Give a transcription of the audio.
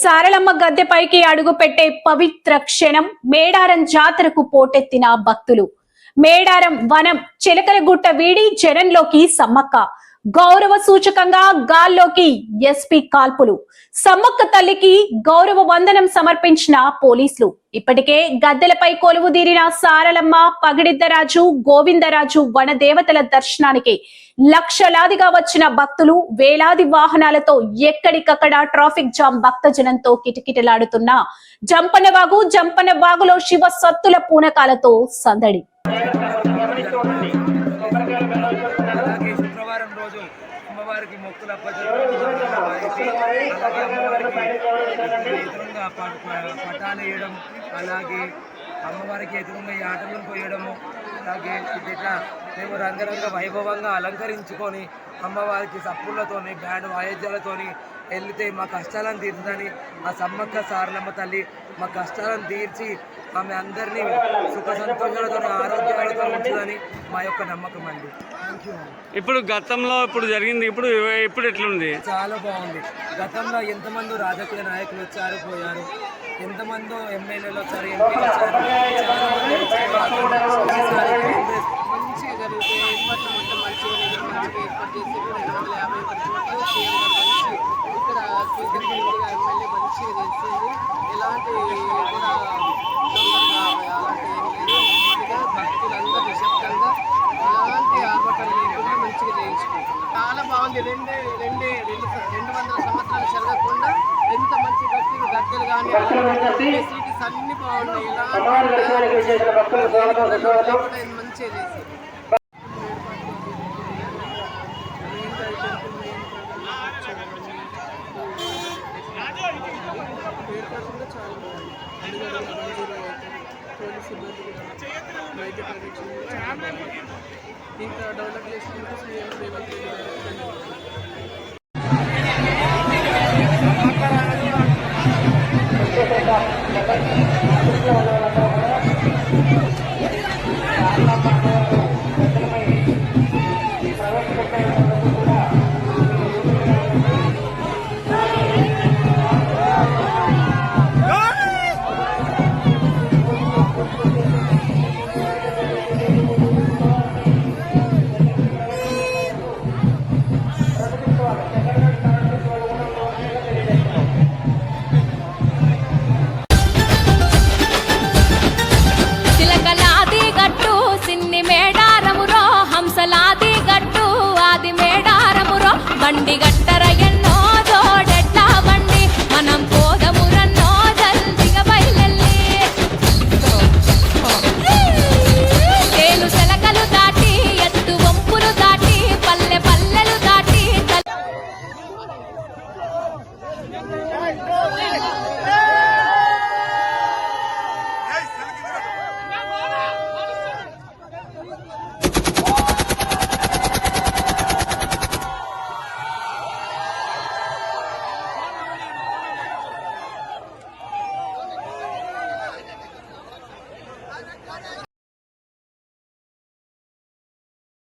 సారలమ్మ గద్దెపైకి అడుగు పెట్టే పవిత్ర క్షణం మేడారం జాతరకు పోటెత్తిన భక్తులు. మేడారం వనం చిలకలగుట్ట వీడి జనంలోకి సమ్మక్క. గౌరవ సూచకంగా గాల్లోకి ఎస్పీ కాల్పులు. సమ్మక్క తల్లికి గౌరవ వందనం సమర్పించిన పోలీసులు. ఇప్పటికే గద్దెలపై కొలువుదీరిన సారలమ్మ, పగిడిద్దరాజు, గోవిందరాజు వనదేవతల దర్శనానికి లక్షలాదిగా వచ్చిన భక్తులు వేలాది వాహనాలతో ఎక్కడికక్కడ ట్రాఫిక్ జామ్ భక్తజనంతో కిటకిటలాడుతున్న జంపనవాగులో శివ సత్తుల పూనకాలతో సందడి. శుక్రవారం రోజు అమ్మవారికి మొక్కుల ఎదురుగా పటాలు వేయడం, అలాగే అమ్మవారికి ఎదురుగా ఈ ఆటలను పోయడము, అలాగే ఇట్లా మేము రంగరంగ వైభవంగా అలంకరించుకొని అమ్మవారికి సప్పులతోని బ్యాండ్ వాయిద్యాలతోని వెళ్తే మా కష్టాలను తీర్చుదని ఆ సమ్మక్క సారలమ్మ తల్లి మా కష్టాలను తీర్చి ఆమె అందరినీ సుఖ సంతోషాలతో ఆరోగ్యాలతో ఉంచుదని మా యొక్క నమ్మకం అండి. ఇప్పుడు గతంలో ఇప్పుడు జరిగింది, ఇప్పుడు ఎట్లుంది? చాలా బాగుంది. గతంలో ఎంతమంది రాజకీయ నాయకులు వచ్చారు పోయారు, ఎంతమందో ఎమ్మెల్యేలు వచ్చారు, ఎంపీలు వచ్చారు, మంచిగా జరిగితే ఏర్పాట్లు మొత్తం మంచిగా ఏర్పాటు చేసి 250 వరకు ఇక్కడ ఎమ్మెల్యే మంచిగా తెలిసింది. ఎలాంటి కూడా తొందరగా అలాంటి ఏం లేదు. నెమ్మదిగా భక్తులందరూ నిశ్శబ్దంగా ఎలాంటి ఆర్భటం లేకుండా మంచిగా చేయించుకుంటున్నారు. చాలా బాగుంది. 200 సంవత్సరాలు జరగకుండా ఎంత మంచి భక్తులు గద్దెలు కానీ ఫెసిలిటీస్ అన్ని బాగున్నాయి. మంచిగా చేసి ఏర్పాటు చాలా బాగుంది. పోలీస్ సిబ్బంది కూడా వైద్య పరీక్షలు ఇంకా డెవలప్ చేసుకుంటూ సీఎం రేవంత్ రెడ్డి గారు